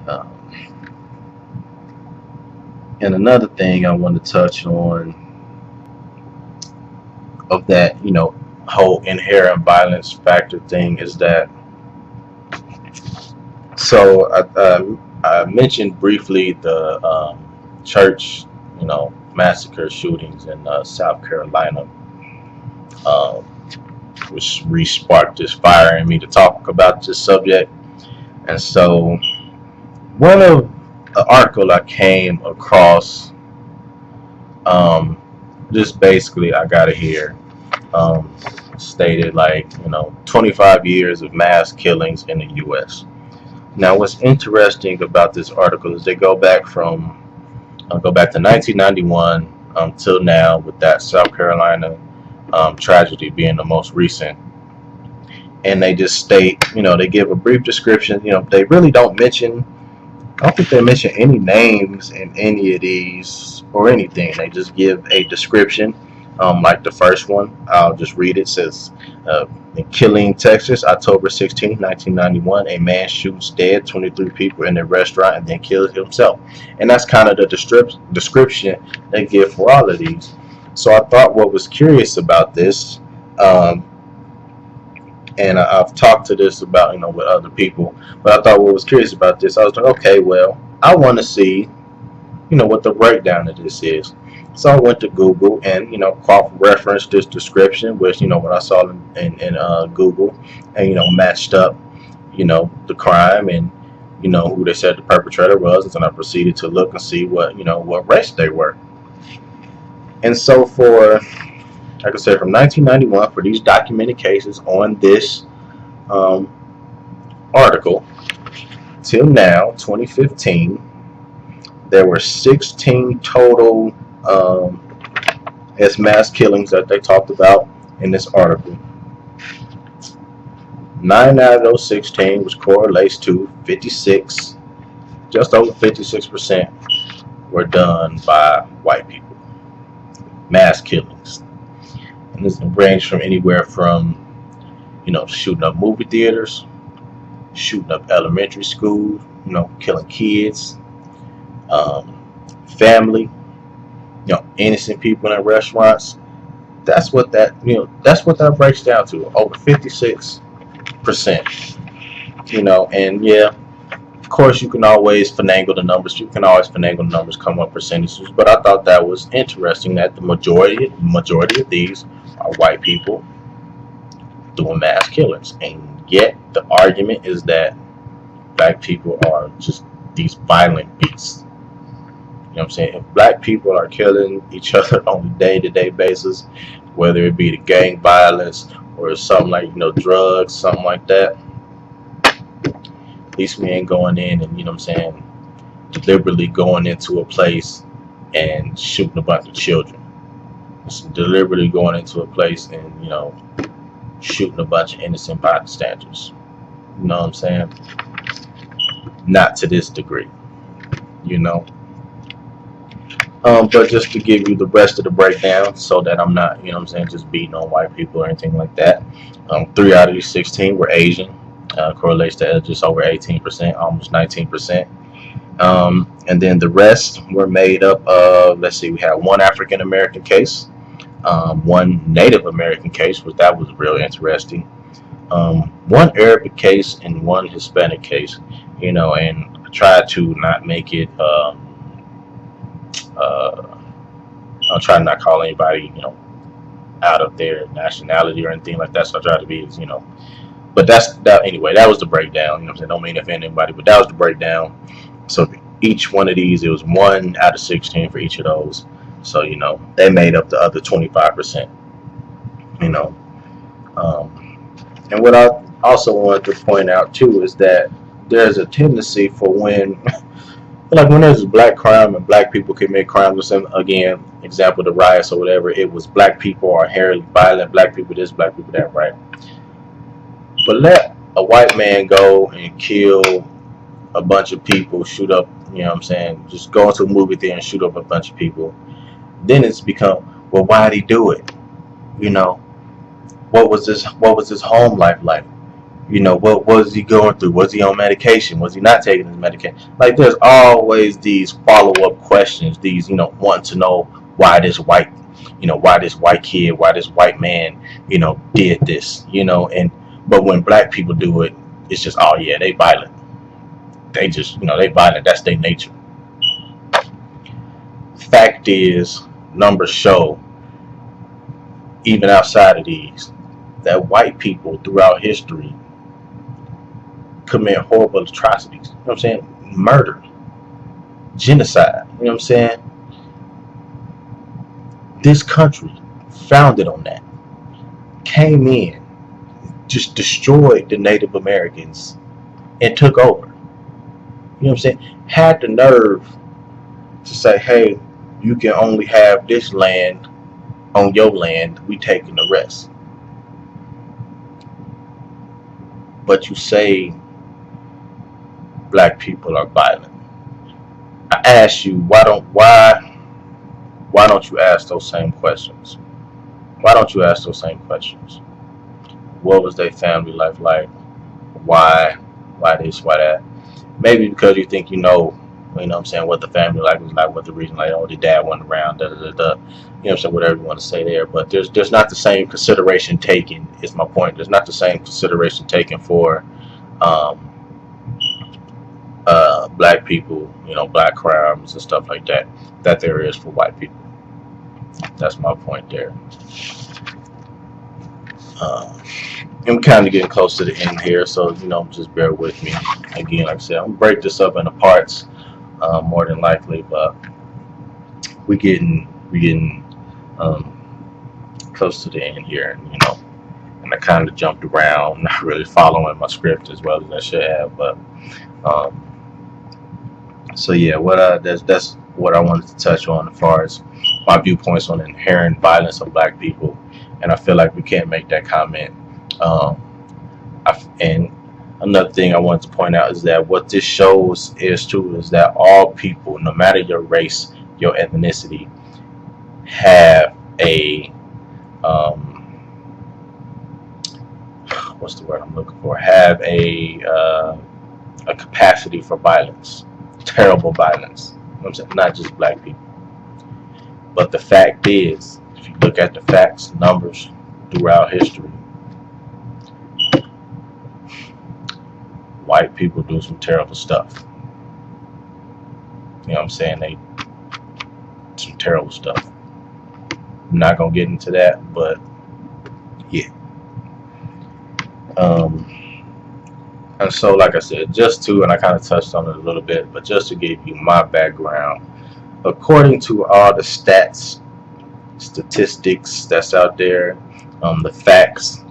Um, and another thing I want to touch on of that, whole inherent violence factor thing is that, so I mentioned briefly the church, massacre shootings in South Carolina, um, which re-sparked this fire in me to talk about this subject. And so, one of the article I came across, um, just basically, I got it here, um, stated like, 25 years of mass killings in the U.S. Now, what's interesting about this article is they go back to 1991 till now, with that South Carolina tragedy being the most recent. And they just state, they give a brief description. They really don't mention, I don't think they mention any names in any of these or anything. They just give a description. Like the first one, I'll just read it. It says, in Killeen, Texas, October 16, 1991, a man shoots dead 23 people in a restaurant and then kills himself. And that's kind of the description they give for all of these. So I thought what was curious about this, um, and I've talked to this about, with other people, but I thought what was curious about this, I was like, okay, well, I want to see, what the breakdown of this is. So I went to Google and, cross-referenced this description, which, what I saw in Google, and, matched up, the crime and, who they said the perpetrator was. And then I proceeded to look and see what race they were. And so like I said, from 1991, for these documented cases on this um, article, till now, 2015, there were 16 total as mass killings that they talked about in this article. 9 out of those 16, which correlates to 56, just over 56%, were done by white people. Mass killings. And this range from anywhere from, shooting up movie theaters, shooting up elementary schools, killing kids, um, family, innocent people in restaurants. That's what that breaks down to, over 56%. And yeah, of course you can always finagle the numbers. Come up percentages, but I thought that was interesting that the majority of these are white people doing mass killings, and yet the argument is that black people are just these violent beasts. You know what I'm saying? If black people are killing each other on a day-to-day basis, whether it be the gang violence or something like, drugs, something like that, at least we ain't going in and, what I'm saying, deliberately going into a place and shooting a bunch of children. Just deliberately going into a place and, shooting a bunch of innocent bystanders. You know what I'm saying? Not to this degree, you know. But just to give you the rest of the breakdown so that I'm not, just beating on white people or anything like that. 3 out of these 16 were Asian. Correlates to just over 18%, almost 19%. And then the rest were made up of, let's see, we had one African American case, one Native American case, which that was real interesting. One Arabic case and one Hispanic case, and I tried to not make it, uh, I'll try to not call anybody, out of their nationality or anything like that. So I try to be, but that's that anyway. That was the breakdown. You know what I'm saying? Don't mean to offend anybody, but that was the breakdown. So each one of these, it was 1 out of 16 for each of those. So they made up the other 25%. You know, and what I also wanted to point out too is that there's a tendency for when, like when there's black crime and black people commit crimes, and again, example the riots or whatever, it was black people are inherently violent, black people this, black people that, right? But let a white man go and kill a bunch of people, shoot up, just go into a movie theater and shoot up a bunch of people. Then it's become, well, why did he do it? You know, what was his home life like? What was he going through? Was he on medication? Was he not taking his medication? Like, there's always these follow-up questions, these, wanting to know why this white kid, why this white man, did this, and but when black people do it, it's just, oh yeah, they violent. They just, they violent. That's their nature. Fact is, numbers show, even outside of these, that white people throughout history commit horrible atrocities. You know what I'm saying? Murder, genocide. You know what I'm saying? This country, founded on that, came in, just destroyed the Native Americans and took over. You know what I'm saying? Had the nerve to say, hey, you can only have this land on your land, we taking the rest. But you say black people are violent. I ask you, why don't you ask those same questions? Why don't you ask those same questions? What was their family life like? Why? Why this? Why that? Maybe because you think what I'm saying, what the family life was like, what the reason, like, oh, the dad wasn't around, da da da da. You know what I'm saying, whatever you want to say there. But there's not the same consideration taken, is my point. There's not the same consideration taken for um, black people, black crimes and stuff like that, that there is for white people. That's my point there. Uh, I'm kind of getting close to the end here, so just bear with me. Again, like I said, I'm gonna break this up into parts, more than likely, but we getting um, close to the end here, and I kind of jumped around, not really following my script as well as I should have, but um, so yeah, that's what I wanted to touch on as far as my viewpoints on the inherent violence of black people, and I feel like we can't make that comment. Um, and another thing I wanted to point out is that what this shows is too is that all people, no matter your race, your ethnicity, have a um, what's the word I'm looking for? Have a capacity for violence, terrible violence. You know what I'm saying? Not just black people, but the fact is, if you look at the facts, numbers throughout history, white people do some terrible stuff. You know what I'm saying? They some terrible stuff. I'm not gonna get into that, but yeah. Um, and so, like I said, and I kind of touched on it a little bit, but just to give you my background, according to all the statistics that's out there, the facts,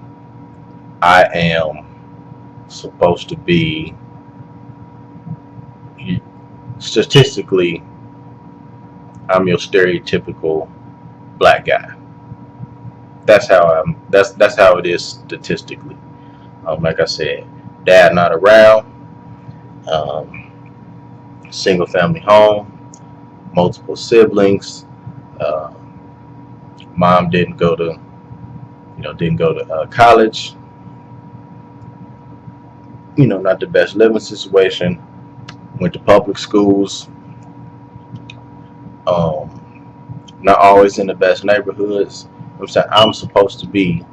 I am supposed to be, statistically, I'm your stereotypical black guy. That's how it is statistically. Like I said, dad not around, um, single family home, multiple siblings. Uh, Mom didn't go to college. Not the best living situation. Went to public schools. Um, Not always in the best neighborhoods. I'm saying I'm supposed to be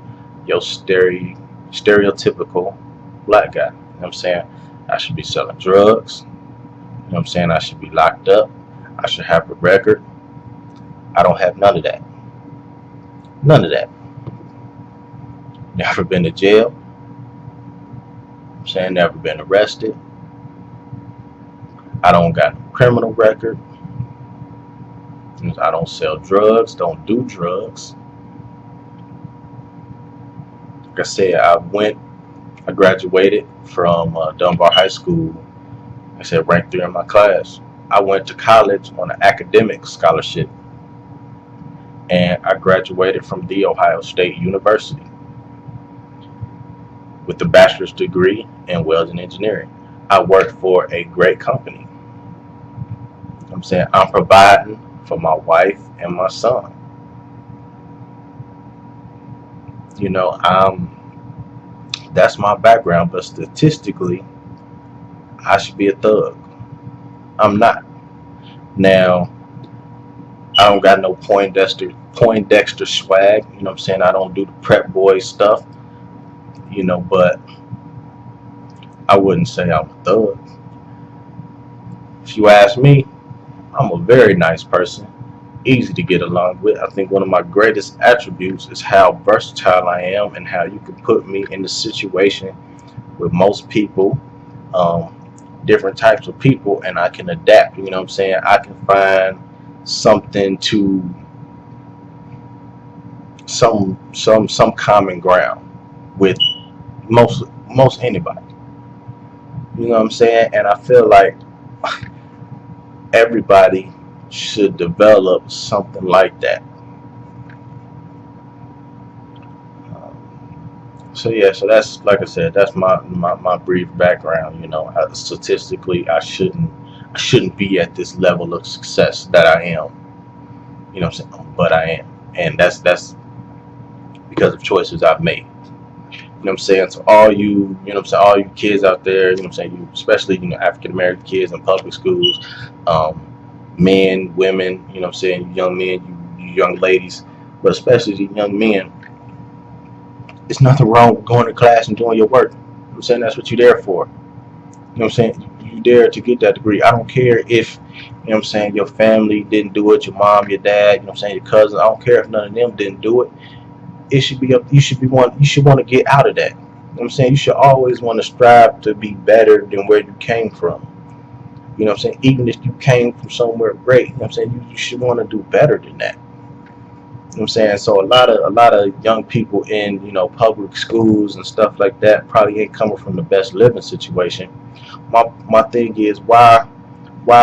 your stereotypical black guy. You know what I'm saying? I should be selling drugs. You know what I'm saying? I should be locked up. I should have a record. I don't have none of that. None of that. Never been to jail. I'm saying never been arrested. I don't got no criminal record. I don't sell drugs. Don't do drugs. Like I said, I graduated from Dunbar High School. I said ranked 3 in my class. I went to college on an academic scholarship, and I graduated from The Ohio State University with a bachelor's degree in welding engineering. I worked for a great company. I'm saying I'm providing for my wife and my son. I'm That's my background, but statistically, I should be a thug. I'm not. Now, I don't got no Poindexter swag. You know what I'm saying? I don't do the prep boy stuff. But I wouldn't say I'm a thug. If you ask me, I'm a very nice person, easy to get along with. I think one of my greatest attributes is how versatile I am and how you can put me in the situation with most people, um, different types of people, and I can adapt. You know what I'm saying? I can find something to some common ground with most anybody. You know what I'm saying? And I feel like everybody should develop something like that. So yeah, so that's like I said, that's my brief background. Statistically, I shouldn't be at this level of success that I am. You know what I'm saying? But I am, and that's because of choices I've made. You know what I'm saying? So all you know what I'm saying, all you kids out there, you know what I'm saying, you especially African American kids in public schools, um, men, women, you know what I'm saying, young men, you young ladies, but especially the young men. There's nothing wrong with going to class and doing your work. You know what I'm saying? That's what you're there for. You know what I'm saying? You there to get that degree. I don't care if, what I'm saying, your family didn't do it, your mom, your dad, what I'm saying, your cousin. I don't care if none of them didn't do it. It should be up. You should want to get out of that. You know what I'm saying? You should always want to strive to be better than where you came from. You know what I'm saying? Even if you came from somewhere great, you know what I'm saying, you should want to do better than that. You know what I'm saying? So a lot of young people in, public schools and stuff like that probably ain't coming from the best living situation. My thing is, why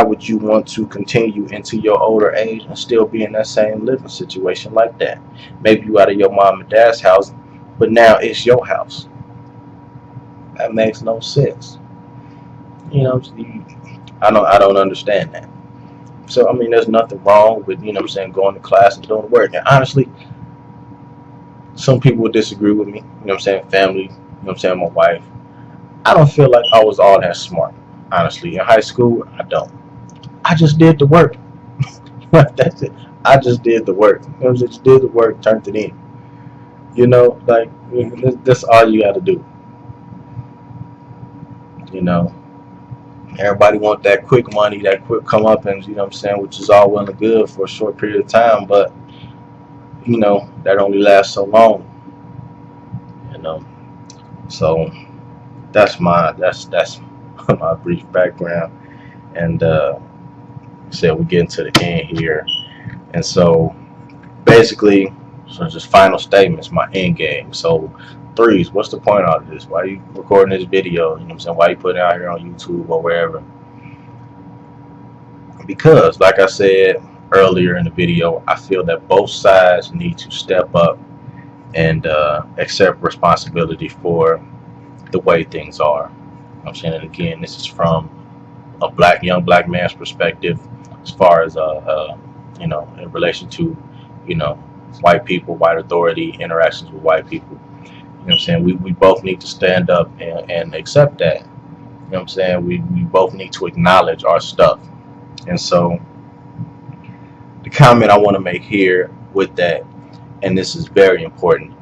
would you want to continue into your older age and still be in that same living situation like that? Maybe you out of your mom and dad's house, but now it's your house. That makes no sense. You know, I don't understand that. So I mean, there's nothing wrong with, what I'm saying, going to class and doing the work. And honestly, some people would disagree with me. You know what I'm saying? Family. You know what I'm saying? My wife. I don't feel like I was all that smart. Honestly, in high school, I don't. I just did the work. That's it. I just did the work. Just did the work, turned it in. Like that's all you got to do. You know, everybody want that quick money, that quick come up, and what I'm saying, which is all well and good for a short period of time, but that only lasts so long. You know, so that's my brief background, and said we get into the end here, and so basically, so just final statements, my end game. So threes, what's the point out of this? Why are you recording this video? You know what I'm saying? Why are you putting it out here on YouTube or wherever? Because like I said earlier in the video, I feel that both sides need to step up and accept responsibility for the way things are. You know what I'm saying? And again, this is from a young black man's perspective, as far as in relation to, you know, white people, white authority, interactions with white people. You know what I'm saying? We both need to stand up and accept that. You know what I'm saying? We both need to acknowledge our stuff. And so the comment I want to make here with that, and this is very important,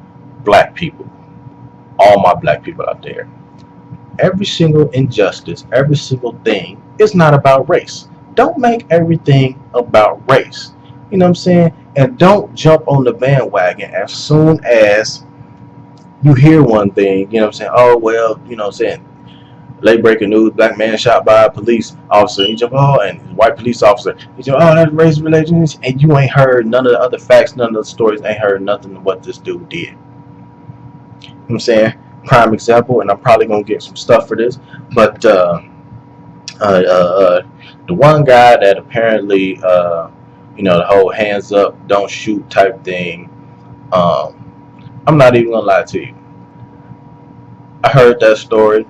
black people, all my black people out there, every single injustice, every single thing is not about race. Don't make everything about race. You know what I'm saying? And don't jump on the bandwagon as soon as you hear one thing. You know what I'm saying? Oh, well, you know what I'm saying? Late breaking news, black man shot by a police officer. You jump, oh, and white police officer. You jump, oh, that's race relations. And you ain't heard none of the other facts, none of the stories, ain't heard nothing of what this dude did. You know what I'm saying? Prime example, and I'm probably going to get some stuff for this, but the one guy that apparently, the whole hands up, don't shoot type thing, I'm not even gonna lie to you. I heard that story,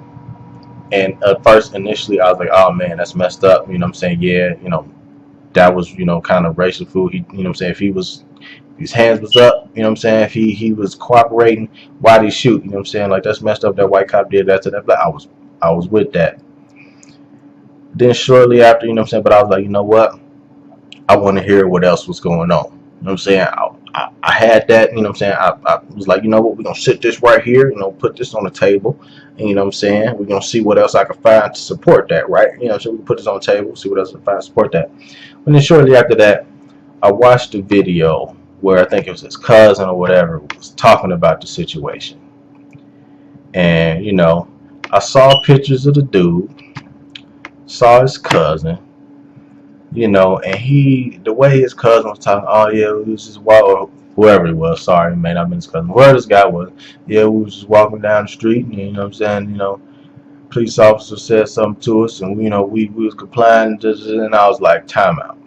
and at first, initially, I was like, oh man, that's messed up. You know what I'm saying? Yeah, that was, kind of racial food. He, you know what I'm saying? If he was His hands was up, you know what I'm saying? If he was cooperating, why did he shoot? You know what I'm saying? Like, that's messed up that white cop did that to that black. I was with that. Then shortly after, you know what I'm saying, but I was like, you know what? I want to hear what else was going on. You know what I'm saying? I had that, you know what I'm saying? I was like, you know what, we're gonna sit this right here, you know, put this on the table, and you know what I'm saying? We're gonna see what else I can find to support that, right? You know, so we can put this on the table, see what else I can find to support that. And then shortly after that, I watched a video where I think it was his cousin or whatever was talking about the situation. And, you know, I saw pictures of the dude, saw his cousin, you know, and the way his cousin was talking, oh yeah, we was just walking, whoever it was, sorry, man, I mean his cousin, whoever this guy was, yeah, we was just walking down the street, and you know what I'm saying, you know, police officer said something to us, and you know, we was complying, and I was like, time out.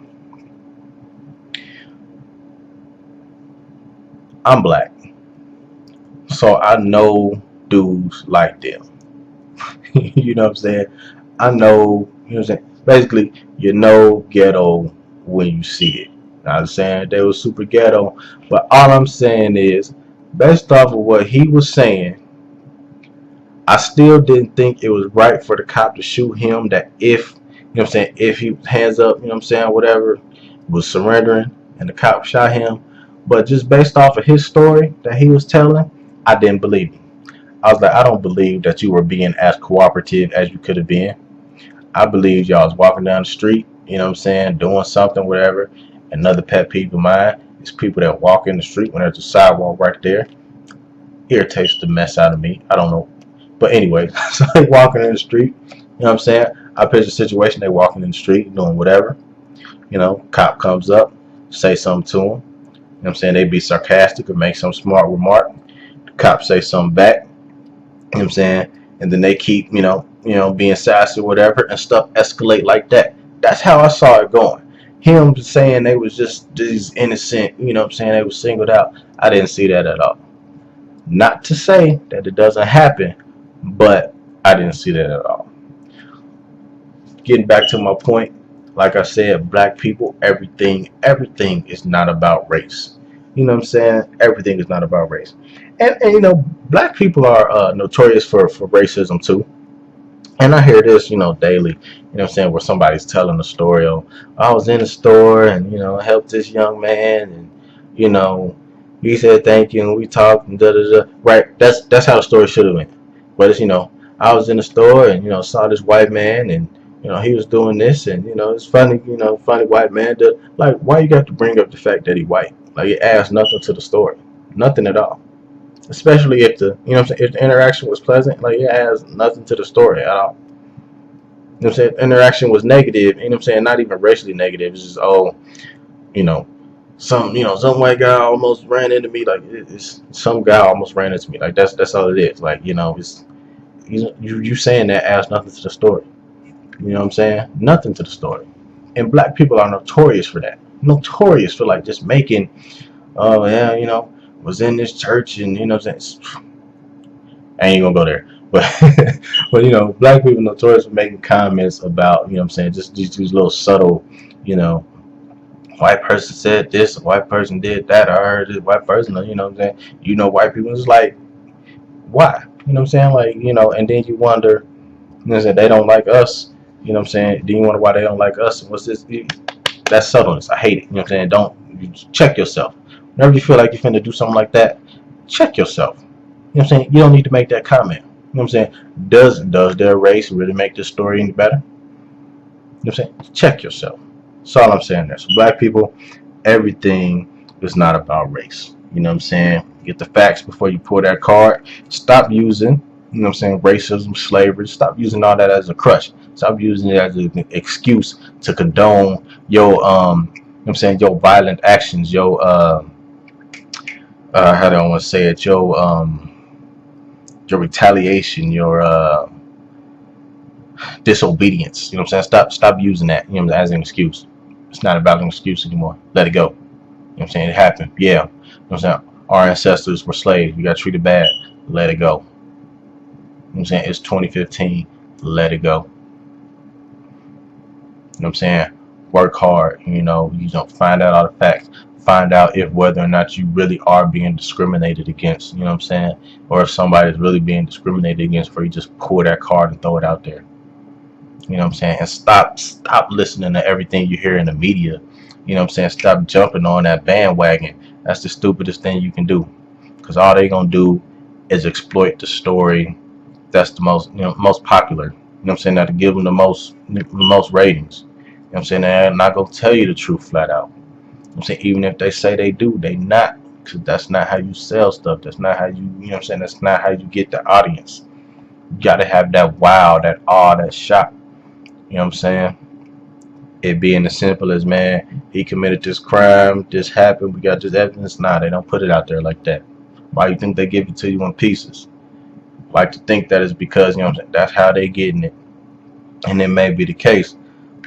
I'm black, so I know dudes like them. You know what I'm saying? I know, you know what I'm saying? Basically, you know ghetto when you see it. Not saying they were super ghetto, but all I'm saying is, based off of what he was saying, I still didn't think it was right for the cop to shoot him. That if, you know what I'm saying, if he hands up, you know what I'm saying, whatever, was surrendering and the cop shot him. But just based off of his story that he was telling, I didn't believe him. I was like, I don't believe that you were being as cooperative as you could have been. I believe y'all was walking down the street, you know what I'm saying, doing something, whatever. Another pet peeve of mine is people that walk in the street when there's a sidewalk right there. Irritates the mess out of me. I don't know. But anyway, so they walking in the street, you know what I'm saying? I picture a situation, they walking in the street, doing whatever. You know, cop comes up, say something to them. You know what I'm saying? They be sarcastic or make some smart remark. The cop say something back. You know what I'm saying? And then they keep, being sassy or whatever, and stuff escalate like that. That's how I saw it going. Him saying they was just these innocent, you know what I'm saying, they was singled out. I didn't see that at all. Not to say that it doesn't happen, but I didn't see that at all. Getting back to my point, like I said, black people, everything is not about race. You know what I'm saying? Everything is not about race. And you know, black people are notorious for racism too. And I hear this, you know, daily, you know what I'm saying, where somebody's telling a story of, I was in the store and, you know, helped this young man and, you know, he said thank you and we talked and da da da. Right. That's how the story should have been. But it's, you know, I was in the store and, you know, saw this white man and, you know, he was doing this and, you know, it's funny, you know, funny white man. Like, why you got to bring up the fact that he white? Like, it adds nothing to the story. Nothing at all. Especially if you know what I'm saying, if the interaction was pleasant, like it adds nothing to the story at all. You know what I'm saying? Interaction was negative, you know what I'm saying? Not even racially negative. It's just, oh, you know, some white guy almost ran into me. Like, it's some guy almost ran into me. Like, that's all it is. Like, you know, it's you saying that adds nothing to the story. You know what I'm saying? Nothing to the story. And black people are notorious for that. Notorious for like just making, oh yeah, you know, was in this church and you know what I'm saying? I ain't gonna go there. But but you know, black people notorious for making comments about, you know what I'm saying, just these little subtle, you know, white person said this, a white person did that, I heard this white person, you know what I'm saying? You know, white people is like, why? You know what I'm saying? Like, you know, and then you wonder, you know what I'm saying, they don't like us, you know what I'm saying? Then you wonder why they don't like us. What's this? That's subtleness. I hate it. You know what I'm saying? Don't you check yourself. Whenever you feel like you're finna do something like that, check yourself. You know what I'm saying? You don't need to make that comment. You know what I'm saying? Does their race really make this story any better? You know what I'm saying? Check yourself. That's all I'm saying there. So black people, everything is not about race. You know what I'm saying? Get the facts before you pull that card. Stop using, you know what I'm saying, racism, slavery. Stop using all that as a crutch. Stop using it as an excuse to condone your you know what I'm saying, your violent actions, your how do I want to say it, your retaliation, your disobedience. You know what I'm saying? Stop using that, you know, as an excuse. It's not about an excuse anymore. Let it go. You know what I'm saying? It happened. Yeah. You know what I'm saying? Our ancestors were slaves. We got treated bad. Let it go. You know what I'm saying? It's 2015. Let it go. You know what I'm saying? Work hard. You know, find out all the facts. find out if whether or not you really are being discriminated against, you know what I'm saying? Or if somebody's really being discriminated against, before you just pull that card and throw it out there. You know what I'm saying? And stop listening to everything you hear in the media. You know what I'm saying? Stop jumping on that bandwagon. That's the stupidest thing you can do. Because all they gonna do is exploit the story that's the most, most popular. You know what I'm saying? That'll give them the most ratings. You know what I'm saying? They're not gonna tell you the truth flat out. You know what I'm saying? Even if they say they do, they not. Because that's not how you sell stuff. That's not how you know what I'm saying? That's not how you get the audience. You gotta have that wow, that awe, that shock. You know what I'm saying? It being as simple as, man, he committed this crime, this happened, we got this evidence. Nah, they don't put it out there like that. Why you think they give it to you in pieces? Like to think that is because, you know what I'm saying, that's how they getting it. And it may be the case,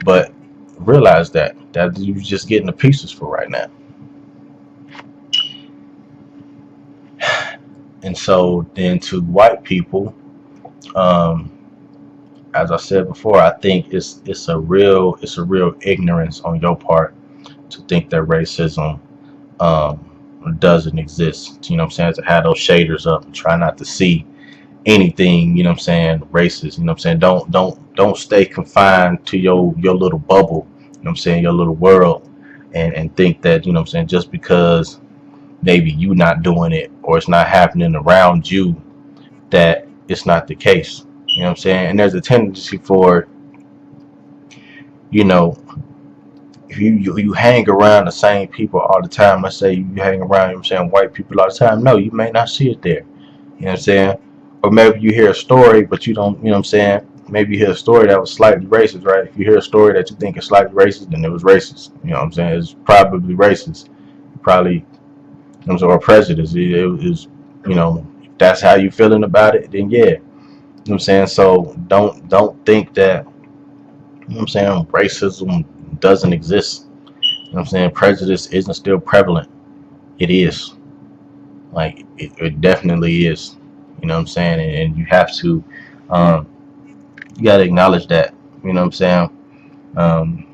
but realize that you just getting the pieces for right now. And so then to white people, um, as I said before, I think it's a real ignorance on your part to think that racism um, doesn't exist. You know what I'm saying? To have those shaders up and try not to see anything, you know what I'm saying, racist. You know what I'm saying? Don't stay confined to your little bubble, you know what I'm saying, your little world, and think that, you know what I'm saying, just because maybe you not doing it or it's not happening around you, that it's not the case. You know what I'm saying? And there's a tendency for, you know, if you hang around the same people all the time. Let's say you hang around, you know what I'm saying, white people all the time. No, you may not see it there. You know what I'm saying? Or maybe you hear a story, but you don't, you know what I'm saying? Maybe you hear a story that was slightly racist, right? If you hear a story that you think is slightly racist, then it was racist. You know what I'm saying? It's probably racist. Probably, you know what I'm saying, or prejudice. It was, if that's how you feeling about it, then yeah. You know what I'm saying? So don't think that, you know what I'm saying, racism doesn't exist. You know what I'm saying? Prejudice isn't still prevalent. It is. Like it definitely is. You know what I'm saying? And you have to, um, you got to acknowledge that. You know what I'm saying? Um,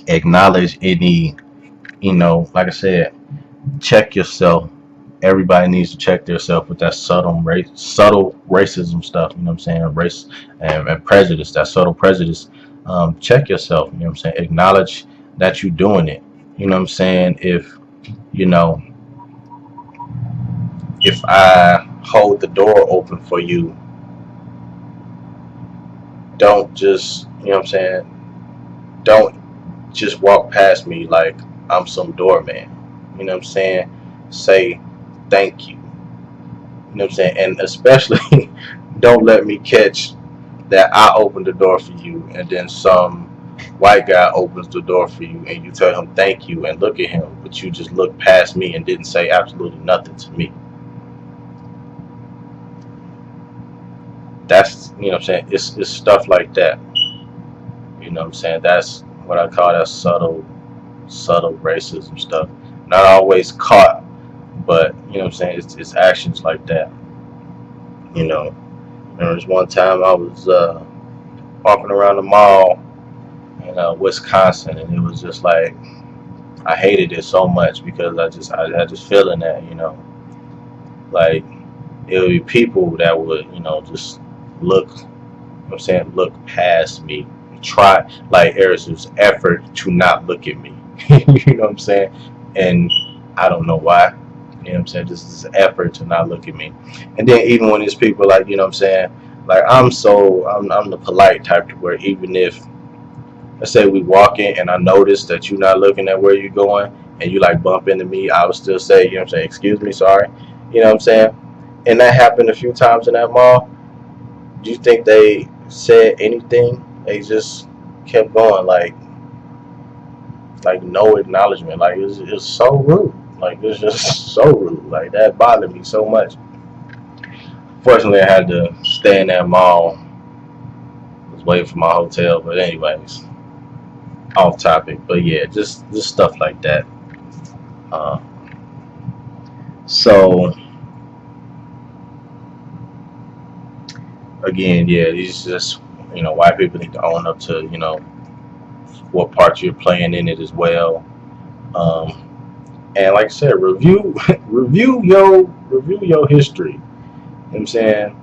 Acknowledge any, like I said, check yourself. Everybody needs to check themselves with that subtle racism stuff. You know what I'm saying? Race and prejudice, that subtle prejudice. Check yourself. You know what I'm saying? Acknowledge that you're doing it. You know what I'm saying? You know, if I hold the door open for you, don't just, you know what I'm saying? Don't just walk past me like I'm some doorman. You know what I'm saying? Say thank you. You know what I'm saying? And especially don't let me catch that I opened the door for you and then some white guy opens the door for you and you tell him thank you and look at him, but you just looked past me and didn't say absolutely nothing to me. That's, you know what I'm saying? It's stuff like that. You know what I'm saying? That's what I call that subtle racism stuff. Not always caught, but you know what I'm saying? It's actions like that. You know, there was one time I was walking around the mall in Wisconsin, and it was just like I hated it so much because I just feeling that, like it would be people that would, just look, you know what I'm saying, look past me, try, like there's this effort to not look at me. You know what I'm saying? And I don't know why. You know what I'm saying? Just this effort to not look at me. And then even when these people, like, you know what I'm saying, like I'm the polite type to where even if, let's say we walk in and I notice that you're not looking at where you're going and you like bump into me, I would still say, you know what I'm saying, excuse me, sorry. You know what I'm saying? And that happened a few times in that mall. Do you think they said anything? They just kept going, like no acknowledgement. Like it's so rude. Like it's just so rude. Like that bothered me so much. Fortunately, I had to stay in that mall. I was waiting for my hotel, but anyways, off topic. But yeah, just stuff like that. Uh, so again, yeah, these just, white people need to own up to, what part you're playing in it as well. Um, and like I said, review your history. You know what I'm saying?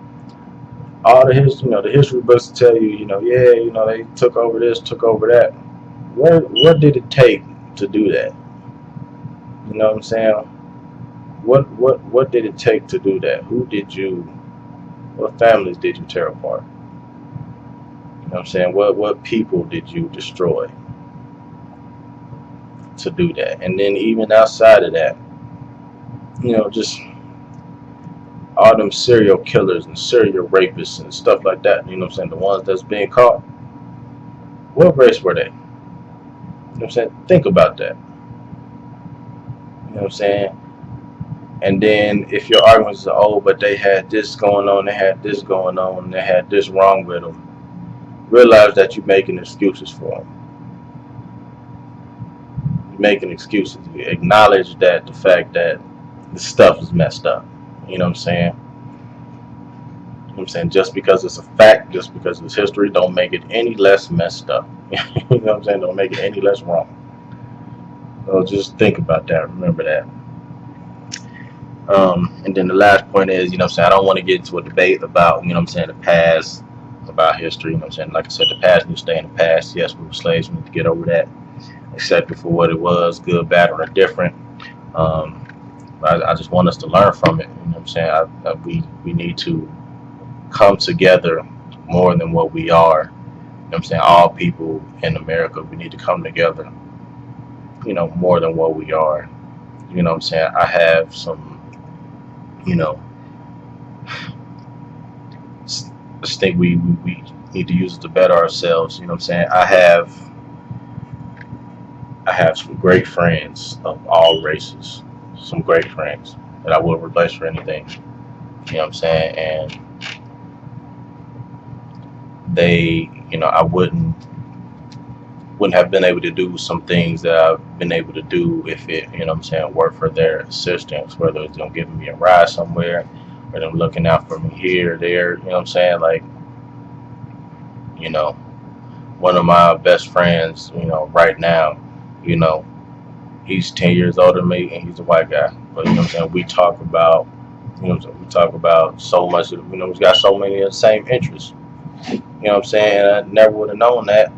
All the history, the history books tell you, yeah, they took over this, took over that. What did it take to do that? You know what I'm saying? What did it take to do that? What families did you tear apart? You know what I'm saying? What people did you destroy to do that? And then even outside of that, just all them serial killers and serial rapists and stuff like that, you know what I'm saying? The ones that's being caught, what race were they? You know what I'm saying? Think about that. You know what I'm saying? And then if your arguments is, oh, but they had this going on, they had this going on, they had this wrong with them, realize that you're making excuses for them. You're making excuses. You acknowledge that the fact that the stuff is messed up. You know what I'm saying? You know what I'm saying? Just because it's a fact, just because it's history, don't make it any less messed up. You know what I'm saying? Don't make it any less wrong. So just think about that. Remember that. And then the last point is, you know what I'm saying, I don't want to get into a debate about, the past, about history. You know what I'm saying? Like I said, the past needs to stay in the past. Yes, we were slaves. We need to get over that. Accept it for what it was, good, bad, or indifferent. Um, I just want us to learn from it. You know what I'm saying? We need to come together more than what we are. You know what I'm saying? All people in America, we need to come together, more than what we are. You know what I'm saying? I have some, you know, I just think we need to use it to better ourselves. You know what I'm saying? I have some great friends of all races, some great friends that I wouldn't replace for anything. You know what I'm saying? And they, I wouldn't have been able to do some things that I've been able to do if it, worked for their assistance, whether it's them giving me a ride somewhere or them looking out for me here or there. You know what I'm saying? Like, you know, one of my best friends, right now, you know, he's 10 years older than me and he's a white guy. But, you know what I'm saying? We talk about, we talk about so much, we've got so many of the same interests. You know what I'm saying? And I never would have known that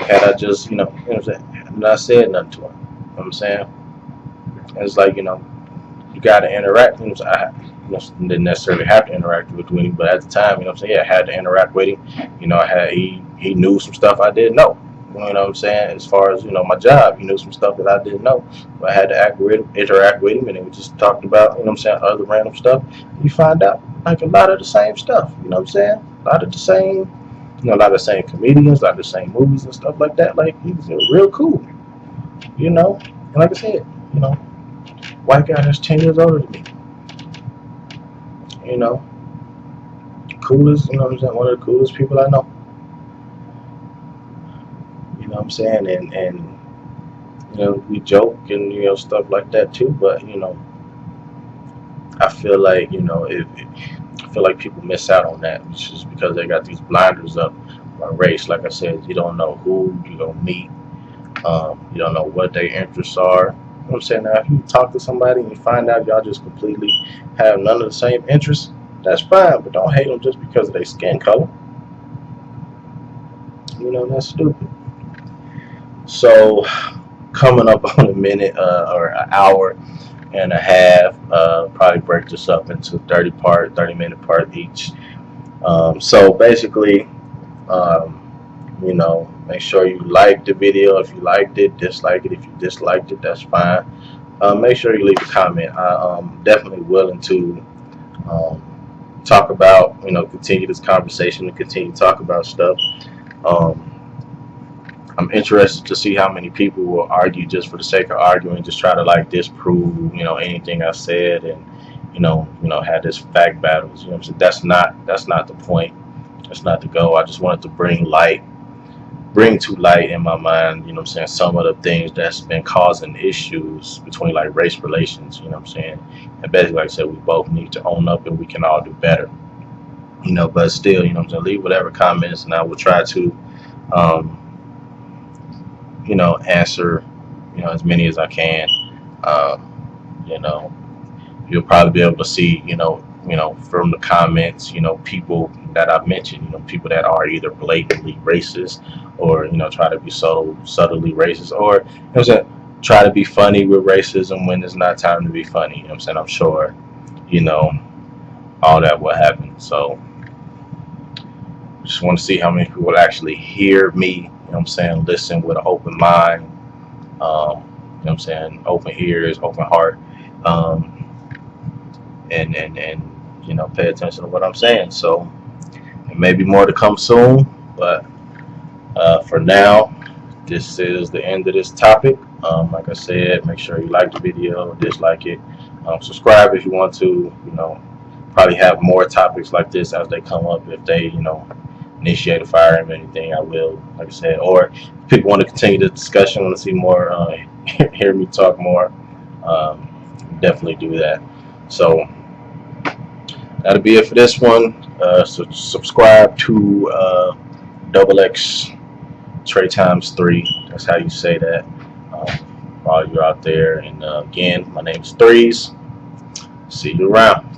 had I just, what I'm saying, not said nothing to him. You know what I'm saying? And it's like, you got to interact. Didn't necessarily have to interact with him, but at the time, you know what I'm saying, yeah, I had to interact with him. He knew some stuff I didn't know. You know what I'm saying? As far as, my job, he knew some stuff that I didn't know. But I had to interact with him, and then we just talked about, you know what I'm saying, other random stuff. You find out, like, a lot of the same stuff, you know what I'm saying? A lot of the same, a lot of the same comedians, a lot of the same movies and stuff like that. Like, he was real cool, And like I said, you know, white guy that's 10 years older than me, you know, coolest, what I'm saying, one of the coolest people I know, you know what I'm saying, and we joke and, stuff like that too, but, I feel like, I feel like people miss out on that, just because they got these blinders up by race. Like I said, you don't know who you're going to meet, you don't know what their interests are. You know what I'm saying? Now, if you talk to somebody and you find out y'all just completely have none of the same interests, that's fine, but don't hate them just because of their skin color. That's stupid. So, coming up on a minute or an hour and a half, probably break this up into 30-minute part each. So basically, make sure you like the video. If you liked it, dislike it. If you disliked it, that's fine. Make sure you leave a comment. I'm definitely willing to talk about, continue this conversation and continue to talk about stuff. Um, I'm interested to see how many people will argue just for the sake of arguing, just try to like disprove, anything I said, and have this fact battles. So that's not the point. That's not the goal. I just wanted to bring to light in my mind, some of the things that's been causing issues between like race relations, And basically, like I said, we both need to own up and we can all do better. But still, leave whatever comments and I will try to, answer as many as I can. You know, you'll probably be able to see, from the comments, people that I've mentioned, people that are either blatantly racist or, try to be subtly racist, or, try to be funny with racism when it's not time to be funny. You know what I'm saying? I'm sure, you know, all that will happen. So just want to see how many people actually hear me, listen with an open mind, open ears, open heart, um, and pay attention to what I'm saying. So it may be more to come soon, but for now, this is the end of this topic. Like I said, make sure you like the video, dislike it, subscribe if you want to. Probably have more topics like this as they come up. If they, initiate a fire or anything, I will, like I said. Or if people want to continue the discussion, want to see more, hear me talk more, um, definitely do that. So that'll be it for this one. So subscribe to Double X Trey times 3. That's how you say that. While you're out there. And again, my name's Threes. See you around.